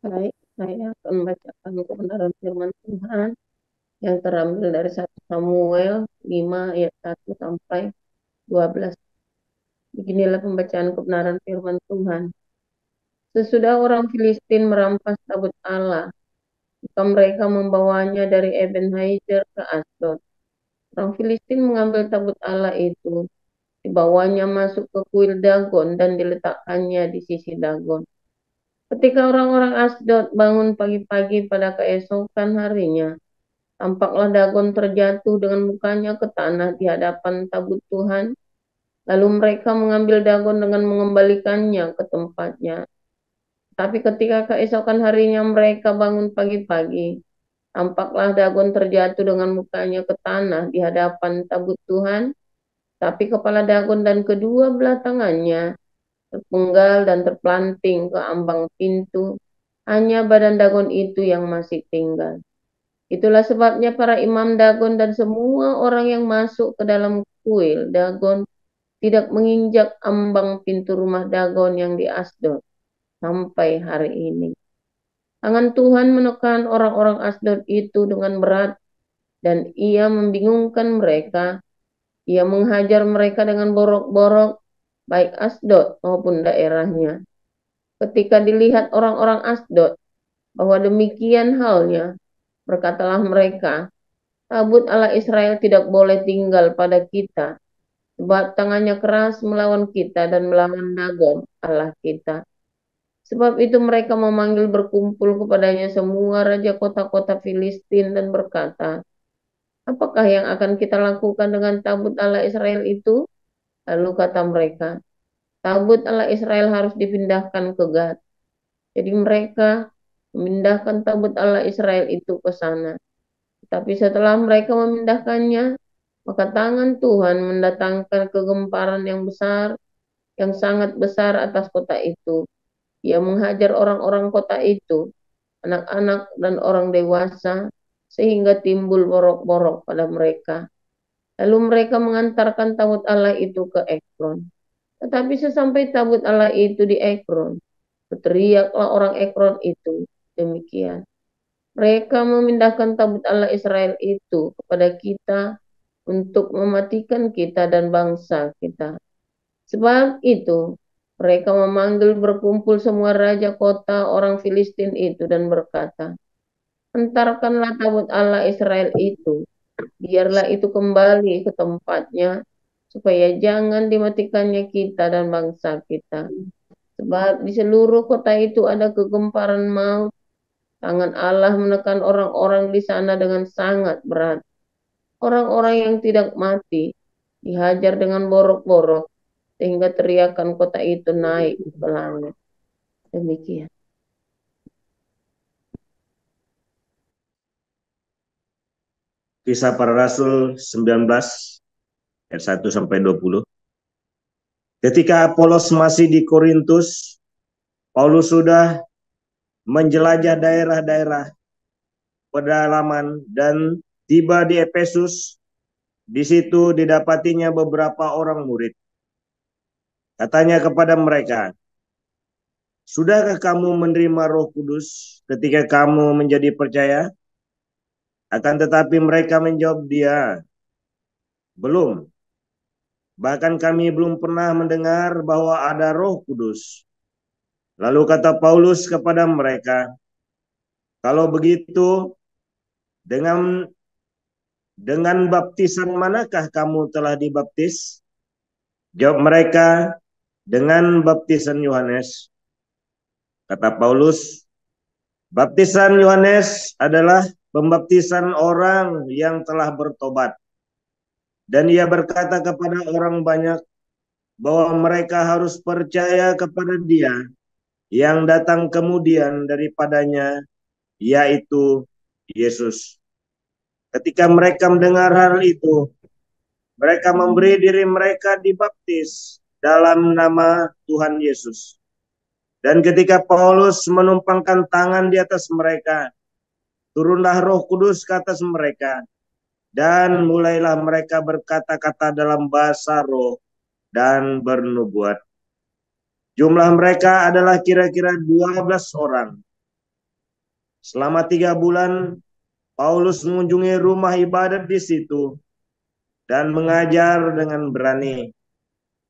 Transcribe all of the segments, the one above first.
Baik, saya akan membacakan kebenaran firman Tuhan yang terambil dari 1 Samuel 5 ayat 1 sampai 12. Beginilah pembacaan kebenaran firman Tuhan. Sesudah orang Filistin merampas tabut Allah, maka mereka membawanya dari Ebenezer ke Asdod. Orang Filistin mengambil tabut Allah itu, dibawanya masuk ke kuil Dagon dan diletakkannya di sisi Dagon. Ketika orang-orang Asdod bangun pagi-pagi pada keesokan harinya, tampaklah Dagon terjatuh dengan mukanya ke tanah di hadapan tabut Tuhan. Lalu mereka mengambil Dagon dengan mengembalikannya ke tempatnya. Tapi ketika keesokan harinya mereka bangun pagi-pagi, tampaklah Dagon terjatuh dengan mukanya ke tanah di hadapan tabut Tuhan. Tapi kepala Dagon dan kedua belah tangannya terpenggal dan terpelanting ke ambang pintu. Hanya badan Dagon itu yang masih tinggal. Itulah sebabnya para imam Dagon dan semua orang yang masuk ke dalam kuil Dagon tidak menginjak ambang pintu rumah Dagon yang di Asdod sampai hari ini. Tangan Tuhan menekan orang-orang Asdod itu dengan berat dan ia membingungkan mereka. Ia menghajar mereka dengan borok-borok baik Asdod maupun daerahnya. Ketika dilihat orang-orang Asdod bahwa demikian halnya, berkatalah mereka, tabut Allah Israel tidak boleh tinggal pada kita, sebab tangannya keras melawan kita dan melawan Dagon Allah kita. Sebab itu mereka memanggil berkumpul kepadanya semua raja kota-kota Filistin dan berkata, apakah yang akan kita lakukan dengan tabut Allah Israel itu? Lalu kata mereka, tabut Allah Israel harus dipindahkan ke Gad. Jadi mereka memindahkan tabut Allah Israel itu ke sana. Tapi setelah mereka memindahkannya, maka tangan Tuhan mendatangkan kegemparan yang besar, yang sangat besar atas kota itu. Ia menghajar orang-orang kota itu, anak-anak dan orang dewasa, sehingga timbul borok-borok pada mereka. Lalu mereka mengantarkan tabut Allah itu ke Ekron. Tetapi sesampai tabut Allah itu di Ekron, berteriaklah orang Ekron itu demikian. Mereka memindahkan tabut Allah Israel itu kepada kita untuk mematikan kita dan bangsa kita. Sebab itu, mereka memanggil berkumpul semua raja kota orang Filistin itu dan berkata, entarkanlah tabut Allah Israel itu, biarlah itu kembali ke tempatnya, supaya jangan dimatikannya kita dan bangsa kita. Sebab di seluruh kota itu ada kegemparan maut, tangan Allah menekan orang-orang di sana dengan sangat berat. Orang-orang yang tidak mati dihajar dengan borok-borok, sehingga teriakan kota itu naik ke langit. Demikian. Kisah Para Rasul 19 ayat 1 sampai 20. Ketika Apolos masih di Korintus, Paulus sudah menjelajah daerah-daerah pedalaman dan tiba di Efesus. Di situ didapatinya beberapa orang murid. Katanya kepada mereka, sudahkah kamu menerima Roh Kudus ketika kamu menjadi percaya? Akan tetapi mereka menjawab dia, belum. Bahkan kami belum pernah mendengar bahwa ada Roh Kudus. Lalu kata Paulus kepada mereka, kalau begitu, dengan baptisan manakah kamu telah dibaptis? Jawab mereka, dengan baptisan Yohanes. Kata Paulus, baptisan Yohanes adalah pembaptisan orang yang telah bertobat. Dan ia berkata kepada orang banyak bahwa mereka harus percaya kepada dia yang datang kemudian daripadanya, yaitu Yesus. Ketika mereka mendengar hal itu, mereka memberi diri mereka dibaptis dalam nama Tuhan Yesus. Dan ketika Paulus menumpangkan tangan di atas mereka, turunlah Roh Kudus ke atas mereka, dan mulailah mereka berkata-kata dalam bahasa roh dan bernubuat. Jumlah mereka adalah kira-kira 12 orang. Selama 3 bulan, Paulus mengunjungi rumah ibadat di situ dan mengajar dengan berani.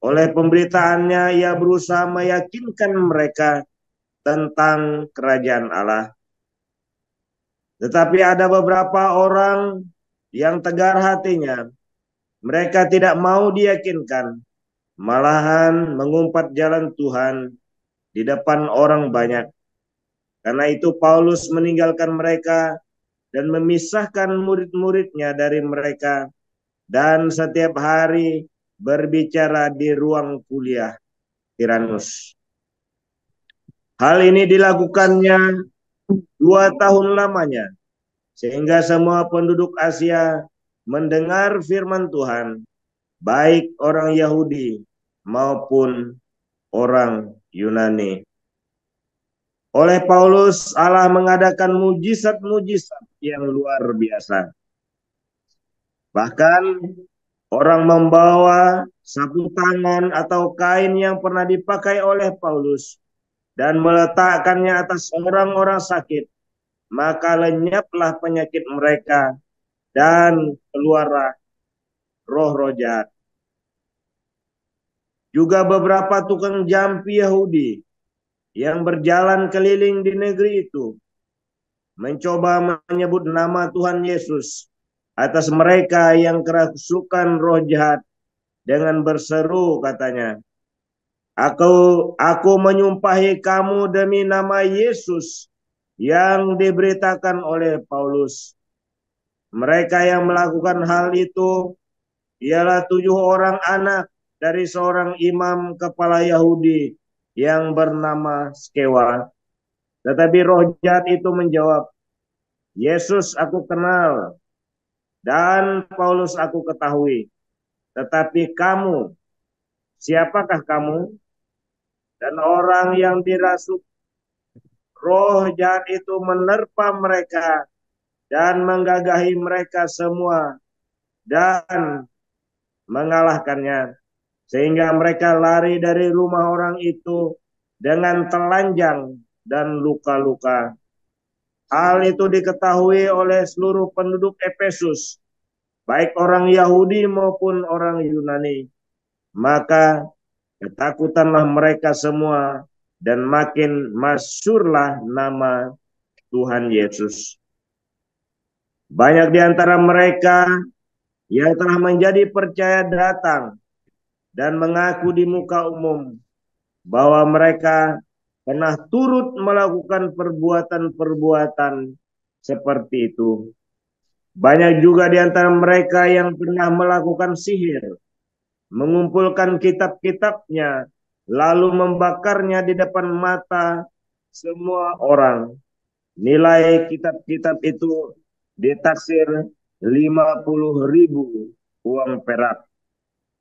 Oleh pemberitaannya, ia berusaha meyakinkan mereka tentang kerajaan Allah. Tetapi ada beberapa orang yang tegar hatinya. Mereka tidak mau diyakinkan, malahan mengumpat jalan Tuhan di depan orang banyak. Karena itu Paulus meninggalkan mereka dan memisahkan murid-muridnya dari mereka dan setiap hari berbicara di ruang kuliah Tiranus. Hal ini dilakukannya 2 tahun lamanya, sehingga semua penduduk Asia mendengar firman Tuhan, baik orang Yahudi maupun orang Yunani. Oleh Paulus, Allah mengadakan mujizat-mujizat yang luar biasa. Bahkan orang membawa sapu tangan atau kain yang pernah dipakai oleh Paulus dan meletakkannya atas orang-orang sakit, maka lenyaplah penyakit mereka dan keluarlah roh-roh jahat. Juga beberapa tukang jampi Yahudi yang berjalan keliling di negeri itu mencoba menyebut nama Tuhan Yesus atas mereka yang kerasukan roh jahat dengan berseru, katanya, Aku menyumpahi kamu demi nama Yesus yang diberitakan oleh Paulus. Mereka yang melakukan hal itu ialah 7 orang anak dari seorang imam kepala Yahudi yang bernama Skewa. Tetapi roh jahat itu menjawab, Yesus aku kenal dan Paulus aku ketahui. Tetapi kamu, siapakah kamu? Dan orang yang dirasuk roh jahat itu menerpa mereka dan menggagahi mereka semua dan mengalahkannya. Sehingga mereka lari dari rumah orang itu dengan telanjang dan luka-luka. Hal itu diketahui oleh seluruh penduduk Efesus, baik orang Yahudi maupun orang Yunani. Maka ketakutanlah mereka semua dan makin masyhurlah nama Tuhan Yesus. Banyak di antara mereka yang telah menjadi percaya datang dan mengaku di muka umum bahwa mereka pernah turut melakukan perbuatan-perbuatan seperti itu. Banyak juga di antara mereka yang pernah melakukan sihir, mengumpulkan kitab-kitabnya, lalu membakarnya di depan mata semua orang. Nilai kitab-kitab itu ditaksir 50.000 uang perak.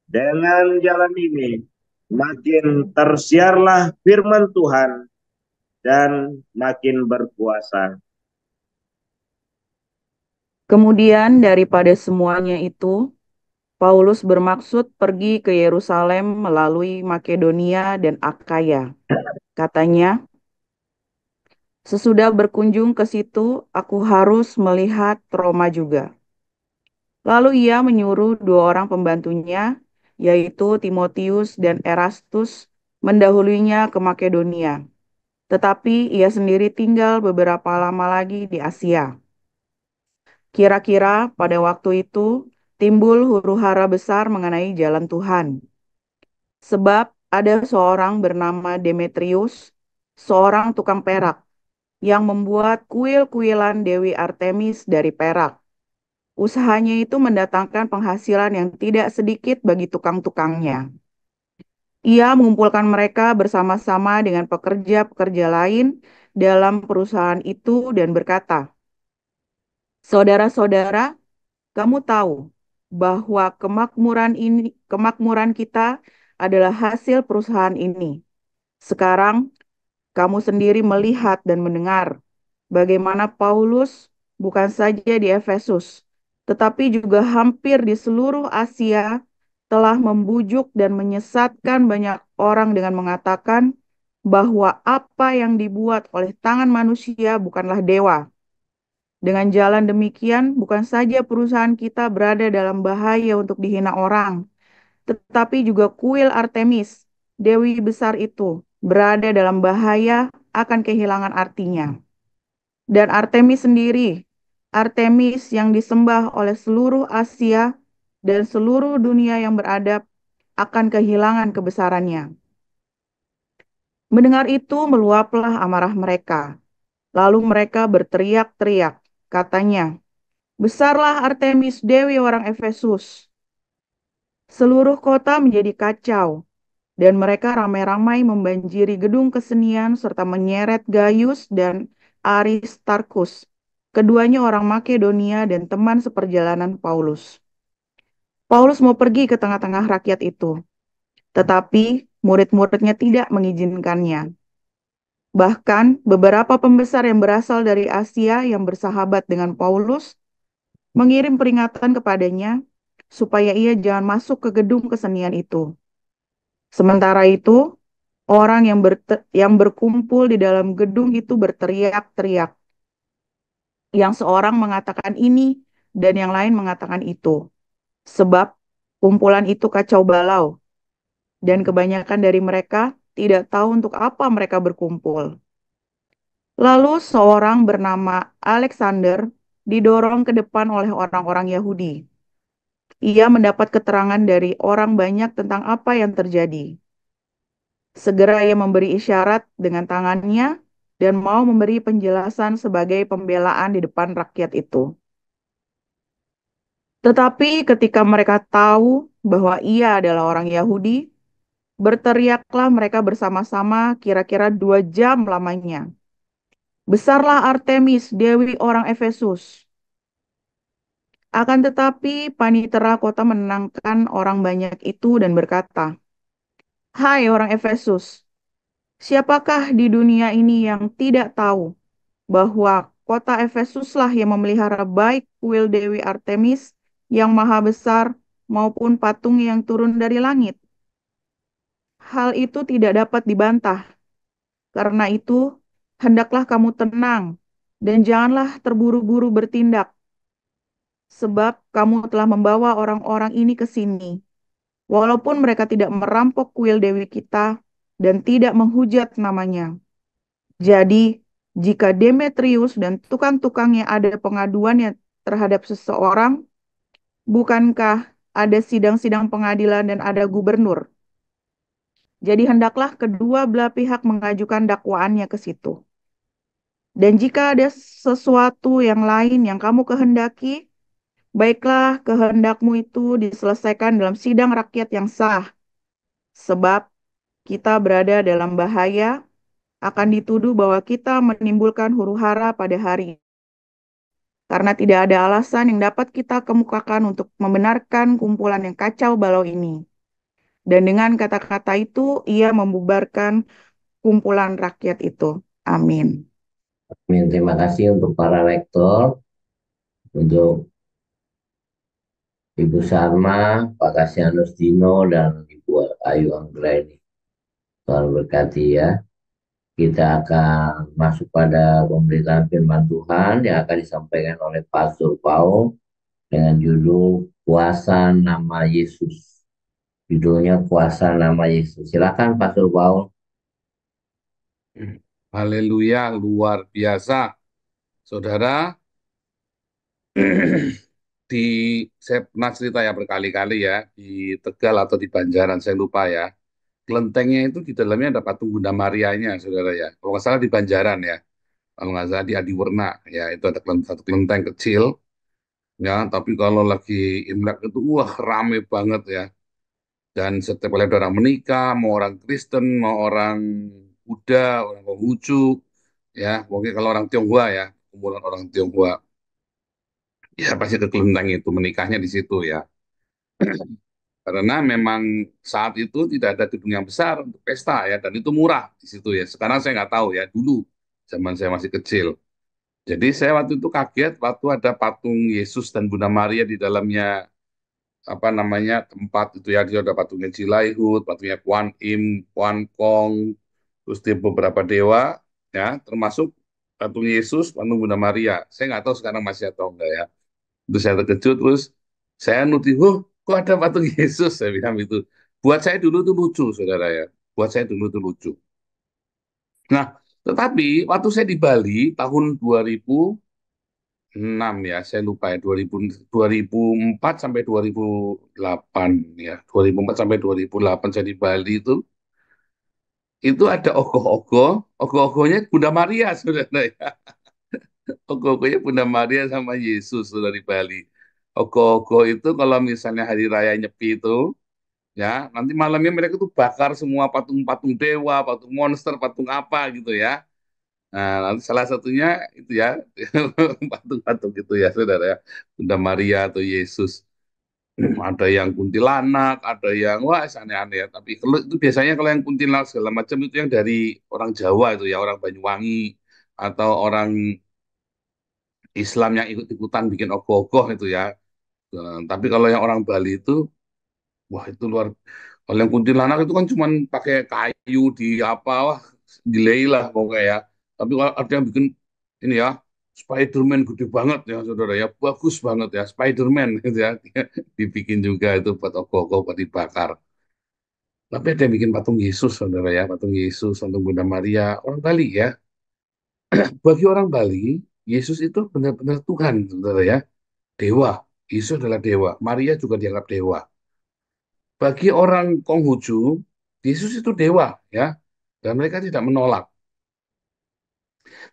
Dengan jalan ini, makin tersiarlah firman Tuhan dan makin berkuasa. Kemudian daripada semuanya itu, Paulus bermaksud pergi ke Yerusalem melalui Makedonia dan Akaya. Katanya, sesudah berkunjung ke situ, aku harus melihat Roma juga. Lalu ia menyuruh 2 orang pembantunya, yaitu Timotius dan Erastus, mendahulunya ke Makedonia. Tetapi ia sendiri tinggal beberapa lama lagi di Asia. Kira-kira pada waktu itu timbul huru-hara besar mengenai jalan Tuhan. Sebab ada seorang bernama Demetrius, seorang tukang perak, yang membuat kuil-kuilan Dewi Artemis dari perak. Usahanya itu mendatangkan penghasilan yang tidak sedikit bagi tukang-tukangnya. Ia mengumpulkan mereka bersama-sama dengan pekerja-pekerja lain dalam perusahaan itu dan berkata, saudara-saudara, kamu tahu bahwa kemakmuran kita adalah hasil perusahaan ini. Sekarang kamu sendiri melihat dan mendengar bagaimana Paulus bukan saja di Efesus, tetapi juga hampir di seluruh Asia telah membujuk dan menyesatkan banyak orang dengan mengatakan bahwa apa yang dibuat oleh tangan manusia bukanlah dewa. Dengan jalan demikian, bukan saja perusahaan kita berada dalam bahaya untuk dihina orang, tetapi juga kuil Artemis, dewi besar itu, berada dalam bahaya akan kehilangan artinya. Dan Artemis sendiri, Artemis yang disembah oleh seluruh Asia dan seluruh dunia yang beradab, akan kehilangan kebesarannya. Mendengar itu, meluaplah amarah mereka. Lalu mereka berteriak-teriak, katanya, "Besarlah Artemis, dewi orang Efesus." Seluruh kota menjadi kacau, dan mereka ramai-ramai membanjiri gedung kesenian serta menyeret Gaius dan Aristarkus, keduanya orang Makedonia dan teman seperjalanan Paulus. Paulus mau pergi ke tengah-tengah rakyat itu, tetapi murid-muridnya tidak mengizinkannya. Bahkan beberapa pembesar yang berasal dari Asia yang bersahabat dengan Paulus mengirim peringatan kepadanya supaya ia jangan masuk ke gedung kesenian itu. Sementara itu, orang yang berkumpul di dalam gedung itu berteriak-teriak. Yang seorang mengatakan ini dan yang lain mengatakan itu. Sebab kumpulan itu kacau balau dan kebanyakan dari mereka tidak tahu untuk apa mereka berkumpul. Lalu seorang bernama Alexander didorong ke depan oleh orang-orang Yahudi. Ia mendapat keterangan dari orang banyak tentang apa yang terjadi. Segera ia memberi isyarat dengan tangannya dan mau memberi penjelasan sebagai pembelaan di depan rakyat itu. Tetapi ketika mereka tahu bahwa ia adalah orang Yahudi, berteriaklah mereka bersama-sama kira-kira 2 jam lamanya. "Besarlah Artemis, dewi orang Efesus." Akan tetapi panitera kota menenangkan orang banyak itu dan berkata, "Hai orang Efesus, siapakah di dunia ini yang tidak tahu bahwa kota Efesuslah yang memelihara baik kuil Dewi Artemis yang maha besar maupun patung yang turun dari langit? Hal itu tidak dapat dibantah. Karena itu, hendaklah kamu tenang dan janganlah terburu-buru bertindak, sebab kamu telah membawa orang-orang ini ke sini, walaupun mereka tidak merampok kuil dewi kita dan tidak menghujat namanya. Jadi, jika Demetrius dan tukang-tukangnya ada pengaduannya terhadap seseorang, bukankah ada sidang-sidang pengadilan dan ada gubernur? Jadi hendaklah kedua belah pihak mengajukan dakwaannya ke situ. Dan jika ada sesuatu yang lain yang kamu kehendaki, baiklah kehendakmu itu diselesaikan dalam sidang rakyat yang sah. Sebab kita berada dalam bahaya akan dituduh bahwa kita menimbulkan huru-hara pada hari ini. Karena tidak ada alasan yang dapat kita kemukakan untuk membenarkan kumpulan yang kacau balau ini. Dan dengan kata-kata itu, ia membubarkan kumpulan rakyat itu. Amin. Amin. Terima kasih untuk para rektor, untuk Ibu Sarma, Pak Kasianus Dino, dan Ibu Ayu Anggraini. Tuhan berkati ya. Kita akan masuk pada pemberitaan firman Tuhan yang akan disampaikan oleh Pastor Paul dengan judul Kuasa Nama Yesus. Judulnya Kuasa Nama Yesus. Silakan Pastor Paul. Haleluya, luar biasa. Saudara, saya pernah cerita ya berkali-kali ya, di Tegal atau di Banjaran, saya lupa ya. Kelentengnya itu di dalamnya ada patung Bunda Marianya, saudara ya. Kalau nggak salah di Banjaran ya. Kalau nggak salah di Adiwerna, ya itu ada satu kelenteng kecil. Ya, tapi kalau lagi Imlek itu, wah rame banget ya. Dan setiap kali ada orang menikah, mau orang Kristen, mau orang Buddha, orang Konghucu, ya, mungkin kalau orang Tionghoa ya, kumpulan orang Tionghoa, ya pasti ke kelenteng itu, menikahnya di situ ya. Karena memang saat itu tidak ada gedung yang besar untuk pesta ya, dan itu murah di situ ya. Sekarang saya nggak tahu ya, dulu zaman saya masih kecil. Jadi saya waktu itu kaget waktu ada patung Yesus dan Bunda Maria di dalamnya apa namanya tempat itu ya, dia ada patungnya Cilaihut, patungnya Kuan Im, Kuan Kong, terus dia beberapa dewa, ya, termasuk patung Yesus, patung Bunda Maria. Saya nggak tahu sekarang masih atau enggak ya. Terus saya terkejut, terus saya nutih, kok ada patung Yesus? Saya bilang itu. Buat saya dulu itu lucu, saudara ya. Buat saya dulu itu lucu. Nah, tetapi waktu saya di Bali tahun 2006 ya, saya lupa ya, 2004 sampai 2008 ya. 2004 sampai 2008 saya di Bali itu ada ogoh-ogoh, ogoh-ogohnya Bunda Maria, saudara ya. Ogoh-ogohnya Bunda Maria sama Yesus, saudara di Bali. Ogoh-ogoh itu kalau misalnya hari raya Nyepi itu, ya, nanti malamnya mereka tuh bakar semua patung-patung dewa, patung monster, patung apa gitu ya. Nah, nanti salah satunya itu ya, patung-patung gitu ya, saudara ya. Bunda Maria atau Yesus. Ada yang kuntilanak, ada yang wah aneh-aneh ya. Tapi kalau itu biasanya kalau yang kuntilanak segala macam itu yang dari orang Jawa itu ya, orang Banyuwangi atau orang Islam yang ikut-ikutan bikin ogoh-ogoh itu ya. Tapi kalau yang orang Bali itu, wah itu luar. Kalau yang kuntilanak itu kan cuman pakai kayu di apa, wah delay lah pokoknya ya. Tapi kalau ada yang bikin ini ya, Spiderman gede banget ya saudara ya, bagus banget ya, Spiderman gitu ya. Dibikin juga itu buat ogoh-ogoh, buat dibakar. Tapi ada yang bikin patung Yesus, saudara ya, patung Yesus, patung Bunda Maria, orang Bali ya. Bagi orang Bali, Yesus itu benar-benar Tuhan, saudara ya, dewa. Yesus adalah dewa. Maria juga dianggap dewa. Bagi orang Konghucu, Yesus itu dewa, ya, dan mereka tidak menolak.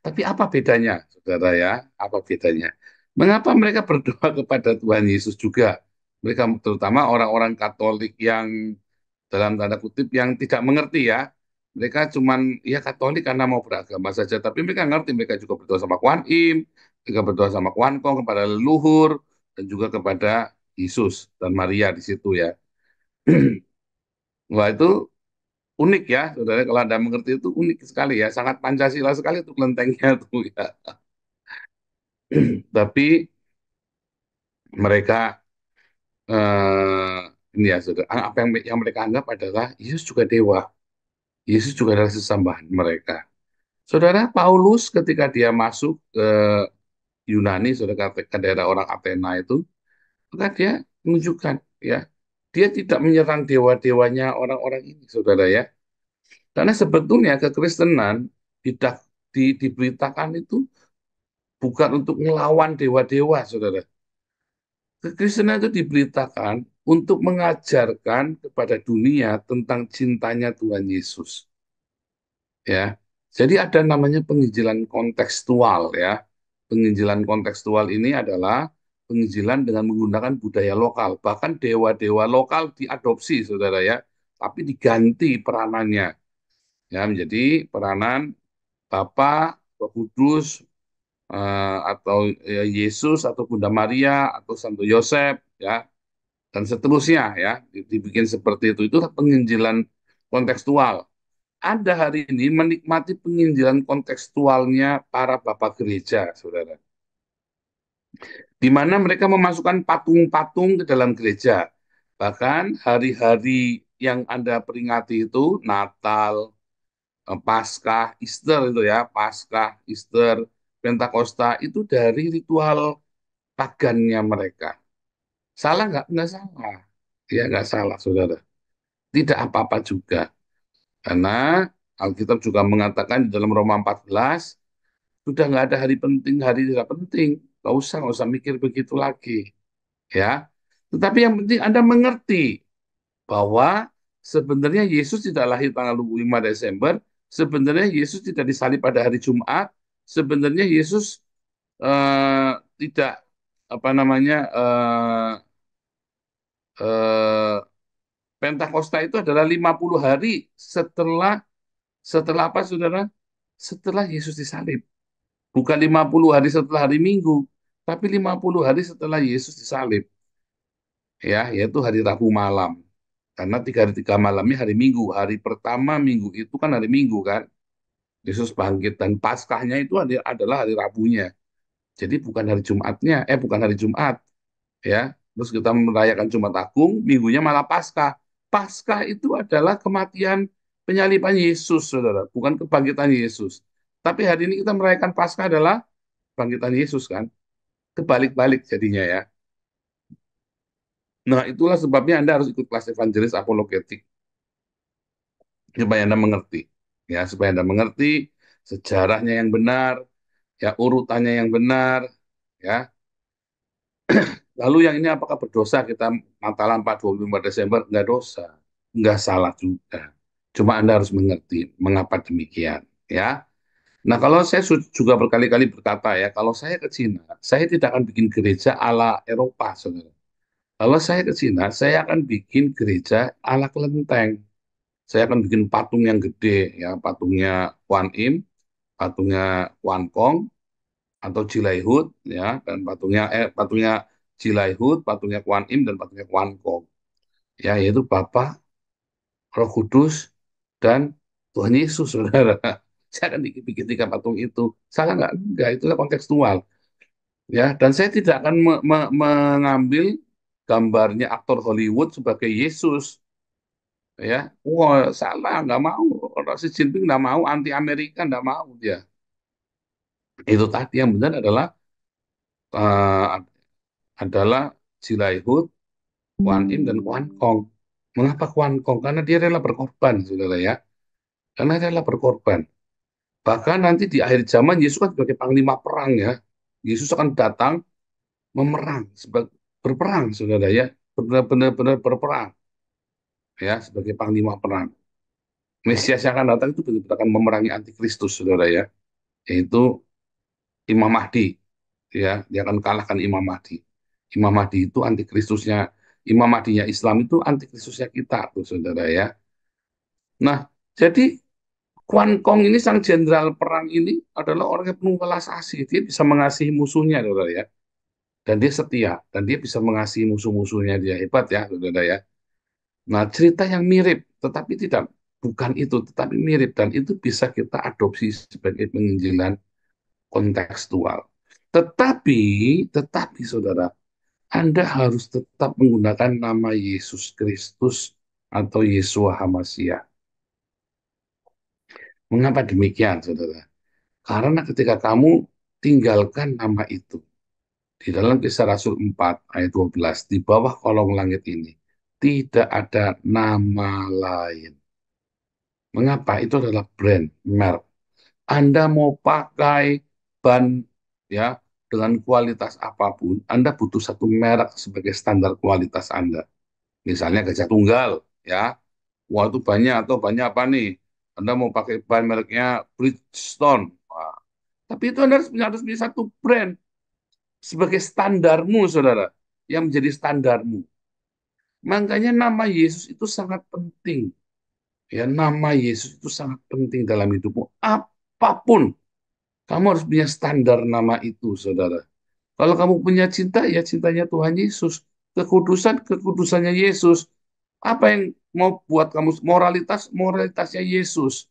Tapi apa bedanya, saudara ya? Apa bedanya? Mengapa mereka berdoa kepada Tuhan Yesus juga? Mereka terutama orang-orang Katolik yang dalam tanda kutip yang tidak mengerti ya. Mereka cuman ya Katolik karena mau beragama saja, tapi mereka ngerti, mereka juga berdoa sama Kuan Im, mereka berdoa sama Kuan Kong kepada leluhur dan juga kepada Yesus dan Maria di situ ya. Wah itu unik ya, saudara. Kalau Anda mengerti itu unik sekali ya, sangat Pancasila sekali tuh kelentengnya tuh ya. Tapi mereka ini ya, saudara, apa yang mereka anggap adalah Yesus juga dewa, Yesus juga adalah sesembahan mereka. Saudara Paulus ketika dia masuk ke Yunani, saudara ke daerah orang Athena itu, maka dia menunjukkan ya, dia tidak menyerang dewa-dewanya orang-orang ini, saudara ya. Karena sebetulnya kekristenan tidak diberitakan itu bukan untuk melawan dewa-dewa, saudara. Kekristenan itu diberitakan untuk mengajarkan kepada dunia tentang cintanya Tuhan Yesus. Ya, jadi ada namanya penginjilan kontekstual ya. Penginjilan kontekstual ini adalah penginjilan dengan menggunakan budaya lokal. Bahkan dewa-dewa lokal diadopsi, saudara ya, tapi diganti peranannya ya menjadi peranan Bapa, Roh Kudus, atau ya, Yesus atau Bunda Maria atau Santo Yosef ya dan seterusnya ya dibikin seperti itu penginjilan kontekstual. Anda hari ini menikmati penginjilan kontekstualnya para bapak gereja, saudara. Di mana mereka memasukkan patung-patung ke dalam gereja. Bahkan hari-hari yang Anda peringati itu, Natal, Paskah, Easter itu ya, Paskah, Easter, Pentakosta, itu dari ritual pagannya mereka. Salah nggak? Nggak salah. Ya, nggak salah, saudara. Tidak apa-apa juga. Karena Alkitab juga mengatakan di dalam Roma 14, sudah nggak ada hari penting, hari tidak penting. Nggak usah mikir begitu lagi. Ya. Tetapi yang penting Anda mengerti bahwa sebenarnya Yesus tidak lahir tanggal 25 Desember, sebenarnya Yesus tidak disalib pada hari Jumat, sebenarnya Yesus tidak apa namanya eh, Pentakosta itu adalah 50 hari setelah setelah apa saudara? Setelah Yesus disalib. Bukan 50 hari setelah hari Minggu, tapi 50 hari setelah Yesus disalib. Ya, yaitu hari Rabu malam. Karena 3 hari 3 malamnya hari Minggu. Hari pertama Minggu itu kan hari Minggu kan. Yesus bangkit dan Paskahnya itu adalah hari Rabunya. Jadi bukan hari Jumatnya, bukan hari Jumat. Ya, terus kita merayakan Jumat Agung, Minggunya malah Paskah. Paskah itu adalah kematian penyaliban Yesus, saudara, bukan kebangkitan Yesus. Tapi hari ini kita merayakan Paskah adalah bangkitan Yesus kan, kebalik-balik jadinya ya. Nah, itulah sebabnya Anda harus ikut kelas evangelis apologetik supaya Anda mengerti. Ya, supaya Anda mengerti sejarahnya yang benar, ya urutannya yang benar, ya. Lalu yang ini apakah berdosa kita Natalan 25 Desember? Enggak dosa, enggak salah juga. Cuma Anda harus mengerti mengapa demikian, ya. Nah, kalau saya juga berkali-kali berkata ya, kalau saya ke Cina, saya tidak akan bikin gereja ala Eropa, saudara. Kalau saya ke Cina, saya akan bikin gereja ala kelenteng. Saya akan bikin patung yang gede, ya, patungnya Kuan Im, patungnya Kuan Kong, atau Jilaihut, ya, dan patungnya Jilaihut, patungnya Kuan Im, dan patungnya Kuan Kong, ya, yaitu Bapa, Roh Kudus, dan Tuhan Yesus, saudara. Saya akan bikin tiga patung itu. Salah nggak? Enggak, itulah kontekstual. Ya, dan saya tidak akan mengambil gambarnya aktor Hollywood sebagai Yesus. Ya, wah salah, nggak mau. Orang Xi Jinping nggak mau, anti Amerika nggak mau dia. Itu tadi yang benar eh, adalah Jilaihut, Kuan Im, dan Kuan Kong. Mengapa Kuan Kong? Karena dia rela berkorban, saudara ya. Karena dia rela berkorban. Bahkan nanti di akhir zaman Yesus kan sebagai panglima perang ya. Yesus akan datang memerang, berperang, saudara ya. Benar-benar berperang ya sebagai panglima perang. Mesias yang akan datang itu benar-benar akan memerangi antikristus, saudara ya. Yaitu Imam Mahdi. Ya, dia akan kalahkan Imam Mahdi. Imam Mahdi itu antikristusnya, Imam Mahdinya Islam itu antikristusnya kita, tuh saudara ya. Nah, jadi Kuan Kong ini sang jenderal perang ini adalah orang yang penuh welas asih. Dia bisa mengasihi musuhnya, saudara ya. Dan dia setia, dan dia bisa mengasihi musuh-musuhnya. Dia hebat ya, saudara ya. Nah, cerita yang mirip, tetapi tidak, bukan itu, tetapi mirip. Dan itu bisa kita adopsi sebagai penginjilan kontekstual. Tetapi, saudara, Anda harus tetap menggunakan nama Yesus Kristus atau Yesua HaMasyiah. Mengapa demikian, saudara? Karena ketika kamu tinggalkan nama itu, di dalam Kisah Rasul 4 ayat 12, di bawah kolong langit ini, tidak ada nama lain. Mengapa? Itu adalah brand, merek. Anda mau pakai ban ya dengan kualitas apapun, Anda butuh satu merek sebagai standar kualitas Anda. Misalnya Gajah Tunggal, ya. Wah itu banyak atau banyak apa nih? Anda mau pakai ban mereknya Bridgestone. Wah. Tapi itu Anda harus punya satu brand sebagai standarmu, saudara, yang menjadi standarmu. Makanya nama Yesus itu sangat penting. Ya, nama Yesus itu sangat penting dalam hidupmu. Apapun, kamu harus punya standar nama itu, saudara. Kalau kamu punya cinta, ya cintanya Tuhan Yesus. Kekudusan, kekudusannya Yesus. Apa yang mau buat kamu moralitas, moralitasnya Yesus.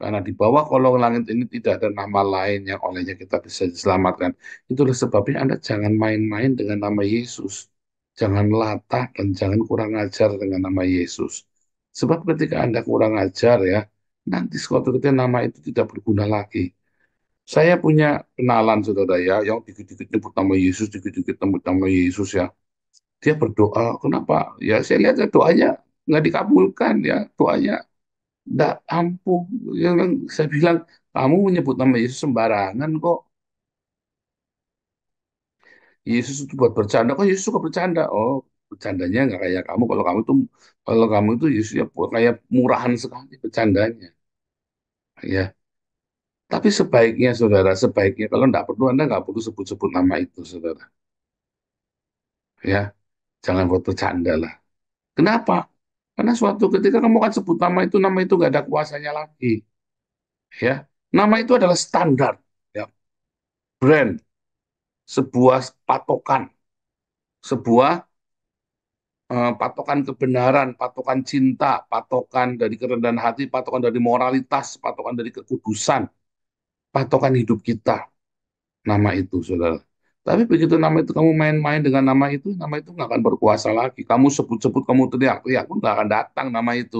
Karena di bawah kolong langit ini tidak ada nama lain yang olehnya kita bisa diselamatkan. Itulah sebabnya Anda jangan main-main dengan nama Yesus. Jangan latah dan jangan kurang ajar dengan nama Yesus. Sebab ketika Anda kurang ajar ya, nanti suatu ketika nama itu tidak berguna lagi. Saya punya kenalan saudara ya, yang dikit-dikit nyebut nama Yesus, dikit-dikit nyebut nama Yesus ya. Dia berdoa, kenapa? Ya saya lihat ya, doanya nggak dikabulkan ya, doanya nggak ampuh. Yang saya bilang, kamu menyebut nama Yesus sembarangan kok. Yesus itu buat bercanda, kok Yesus suka bercanda? Oh, bercandanya nggak kayak kamu. Kalau kamu itu Yesus ya kayak murahan sekali bercandanya. Ya, tapi sebaiknya saudara, sebaiknya kalau nggak perlu Anda nggak perlu sebut-sebut nama itu saudara. Ya, jangan buat bercanda lah. Kenapa? Karena suatu ketika kamu akan sebut nama itu nggak ada kuasanya lagi. Ya, nama itu adalah standar, ya, brand, sebuah patokan, sebuah patokan kebenaran, patokan cinta, patokan dari kerendahan hati, patokan dari moralitas, patokan dari kekudusan, patokan hidup kita. Nama itu, saudara. Tapi begitu nama itu kamu main-main dengan nama itu nggak akan berkuasa lagi. Kamu sebut-sebut, kamu teriak-teriak pun nggak akan datang nama itu.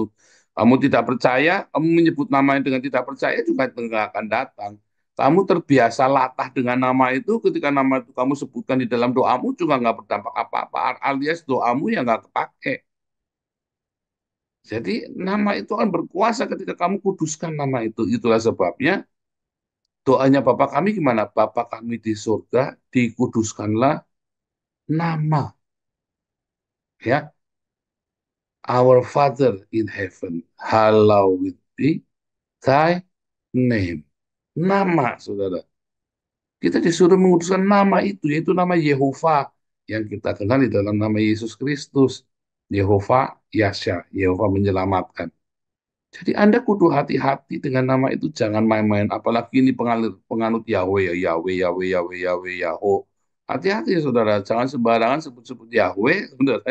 Kamu tidak percaya, kamu menyebut namanya dengan tidak percaya juga tidak akan datang. Kamu terbiasa latah dengan nama itu, ketika nama itu kamu sebutkan di dalam doamu juga nggak berdampak apa-apa, alias doamu yang nggak kepake. Jadi nama itu akan berkuasa ketika kamu kuduskan nama itu. Itulah sebabnya doanya Bapa kami gimana? Bapa kami di surga, dikuduskanlah nama. Ya, Our Father in heaven, hallowed be thy name. Nama, saudara. Kita disuruh menguduskan nama itu, yaitu nama Yehova yang kita kenal di dalam nama Yesus Kristus. Yehova Yasha, Yehova menyelamatkan. Jadi Anda kudu hati-hati dengan nama itu, jangan main-main. Apalagi ini penganut Yahweh, ya Yahweh, Yahweh, Yahweh, Yahweh, Yahoo. Hati-hati ya saudara, jangan sembarangan sebut-sebut Yahweh, saudara.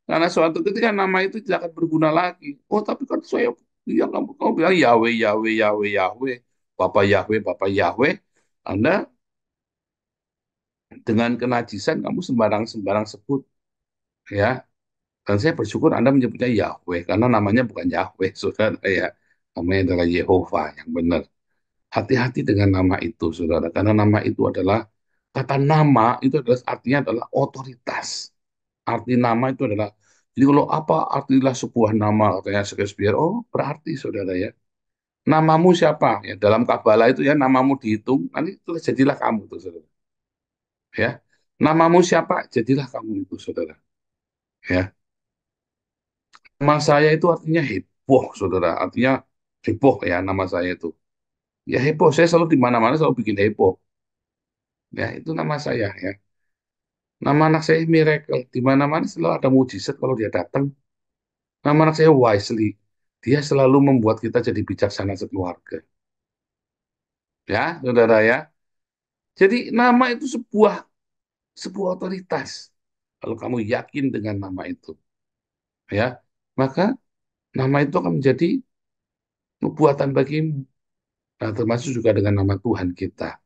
Karena suatu ketika nama itu tidak akan berguna lagi. Oh, tapi kan saya, ya kamu bilang Yahweh, Yahweh, Yahweh, Yahweh, Bapak Yahweh, Bapak Yahweh. Anda dengan kenajisan kamu sembarang-sembarang sebut, ya. Dan saya bersyukur Anda menyebutnya Yahweh karena namanya bukan Yahweh, saudara ya. Namanya adalah Yehova yang benar. Hati-hati dengan nama itu, saudara, karena nama itu adalah kata nama itu adalah artinya adalah otoritas. Arti nama itu adalah jadi kalau apa artilah sebuah nama katanya Shakespeare, oh berarti saudara ya. Namamu siapa? Ya dalam Kabbalah itu ya namamu dihitung, nanti itu jadilah kamu tuh saudara. Ya. Namamu siapa? Jadilah kamu itu saudara. Ya. Nama saya itu artinya heboh, saudara. Artinya heboh ya nama saya itu. Ya heboh, saya selalu di mana-mana selalu bikin heboh. Ya, itu nama saya ya. Nama anak saya Miracle, di mana-mana selalu ada mujizat kalau dia datang. Nama anak saya Wisely, dia selalu membuat kita jadi bijaksana sekeluarga. Ya, saudara ya. Jadi nama itu sebuah otoritas. Kalau kamu yakin dengan nama itu, ya, maka nama itu akan menjadi nubuatan bagimu. Nah, termasuk juga dengan nama Tuhan kita.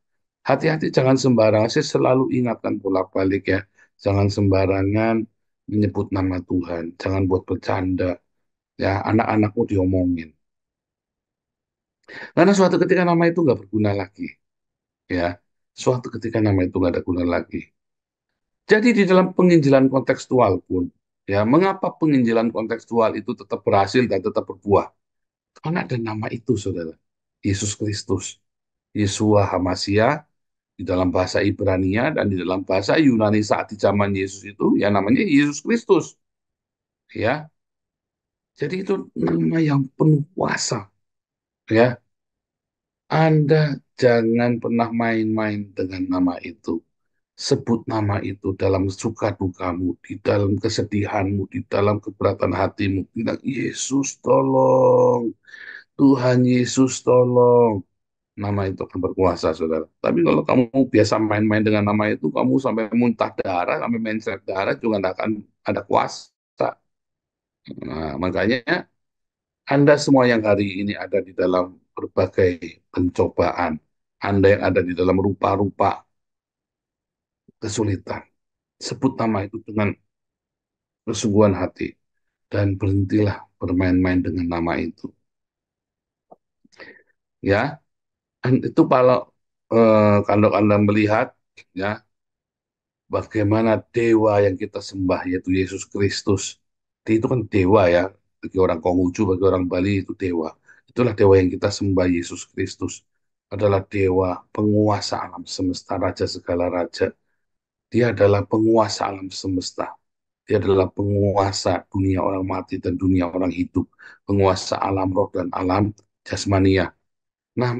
Hati-hati jangan sembarangan. Saya selalu ingatkan bolak-balik ya. Jangan sembarangan menyebut nama Tuhan. Jangan buat bercanda. Ya, anak-anakmu diomongin. Karena suatu ketika nama itu nggak berguna lagi. Ya, suatu ketika nama itu nggak ada guna lagi. Jadi di dalam penginjilan kontekstual pun, ya, mengapa penginjilan kontekstual itu tetap berhasil dan tetap berbuah? Karena ada nama itu, saudara. Yesus Kristus. Yeshua Hamashiach, di dalam bahasa Ibrania dan di dalam bahasa Yunani saat di zaman Yesus itu yang namanya Yesus Kristus, ya. Jadi itu nama yang penuh kuasa, ya. Anda jangan pernah main-main dengan nama itu. Sebut nama itu dalam suka dukamu, di dalam kesedihanmu, di dalam keberatan hatimu. Bilang, Yesus tolong, Tuhan Yesus tolong. Nama itu akan berkuasa, saudara. Tapi kalau kamu biasa main-main dengan nama itu, kamu sampai muntah darah, sampai mencret darah, juga tidak akan ada kuasa. Nah, makanya Anda semua yang hari ini ada di dalam berbagai pencobaan, Anda yang ada di dalam rupa-rupa kesulitan, sebut nama itu dengan kesungguhan hati, dan berhentilah bermain-main dengan nama itu. Ya, dan itu kalau Anda melihat, ya, bagaimana dewa yang kita sembah yaitu Yesus Kristus. Dia itu kan dewa ya, bagi orang Konghucu, bagi orang Bali itu dewa. Itulah dewa yang kita sembah, Yesus Kristus. Adalah dewa penguasa alam semesta, raja segala raja. Dia adalah penguasa alam semesta. Dia adalah penguasa dunia orang mati dan dunia orang hidup. Penguasa alam roh dan alam jasmania. Nah,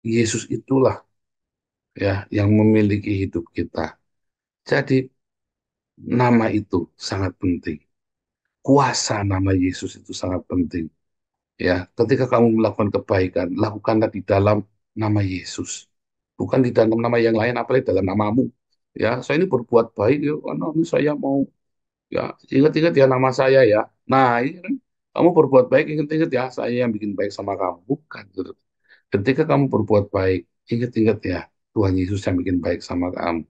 Yesus itulah ya yang memiliki hidup kita. Jadi nama itu sangat penting. Kuasa nama Yesus itu sangat penting. Ya, ketika kamu melakukan kebaikan, lakukanlah di dalam nama Yesus. Bukan di dalam nama yang lain, apalagi dalam namamu. Ya, saya ini berbuat baik, ya, karena ini saya mau, ya, ingat-ingat ya nama saya ya. Nah, ini kan, kamu berbuat baik, ingat-ingat ya, saya yang bikin baik sama kamu. Bukan, gitu. Ketika kamu berbuat baik, ingat-ingat ya, Tuhan Yesus yang bikin baik sama kamu.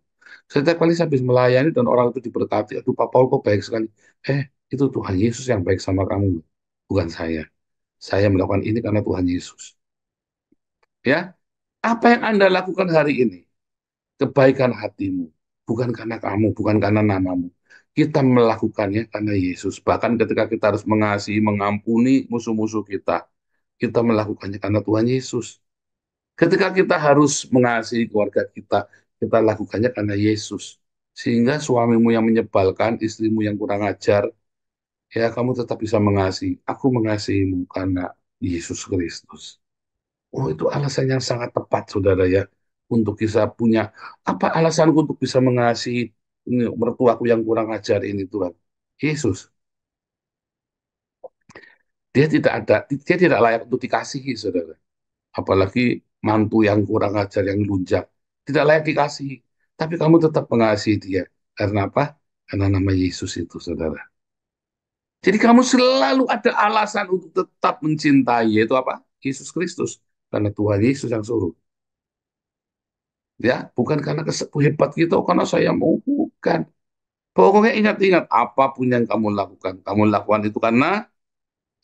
Setiap kali saya habis melayani dan orang itu diberkati, aduh Pak Paul kok baik sekali. Itu Tuhan Yesus yang baik sama kamu, bukan saya. Saya melakukan ini karena Tuhan Yesus. Ya, apa yang Anda lakukan hari ini? Kebaikan hatimu, bukan karena kamu, bukan karena namamu. Kita melakukannya karena Yesus. Bahkan ketika kita harus mengasihi, mengampuni musuh-musuh kita melakukannya karena Tuhan Yesus. Ketika kita harus mengasihi keluarga kita lakukannya karena Yesus. Sehingga suamimu yang menyebalkan, istrimu yang kurang ajar, ya kamu tetap bisa mengasihi. Aku mengasihimu karena Yesus Kristus. Oh, itu alasan yang sangat tepat, saudara ya, untuk bisa punya apa alasanku untuk bisa mengasihi ini, mertuaku yang kurang ajar ini Tuhan. Yesus, dia tidak layak untuk dikasihi, saudara. Apalagi mantu yang kurang ajar, yang lunjak, tidak layak dikasihi. Tapi kamu tetap mengasihi dia. Karena apa? Karena nama Yesus itu, saudara. Jadi kamu selalu ada alasan untuk tetap mencintai, yaitu apa? Yesus Kristus. Karena Tuhan Yesus yang suruh. Ya, bukan karena hebat kita, oh, karena saya mau, bukan. Pokoknya ingat-ingat, apapun yang kamu lakukan itu karena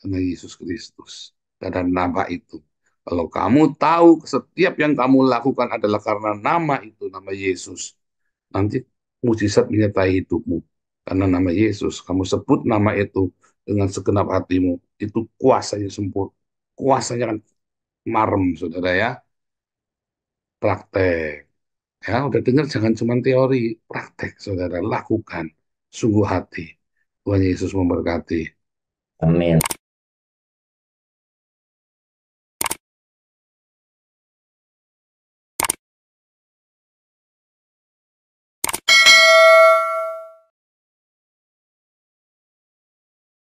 Yesus Kristus. Karena nama itu. Kalau kamu tahu setiap yang kamu lakukan adalah karena nama itu, nama Yesus, nanti mujizat menyertai hidupmu. Karena nama Yesus, kamu sebut nama itu dengan segenap hatimu, itu kuasanya sempurna. Kuasanya kan marem, saudara ya. Praktek. Ya, udah dengar, jangan cuma teori, praktek, saudara. Lakukan. Sungguh hati. Tuhan Yesus memberkati. Amin.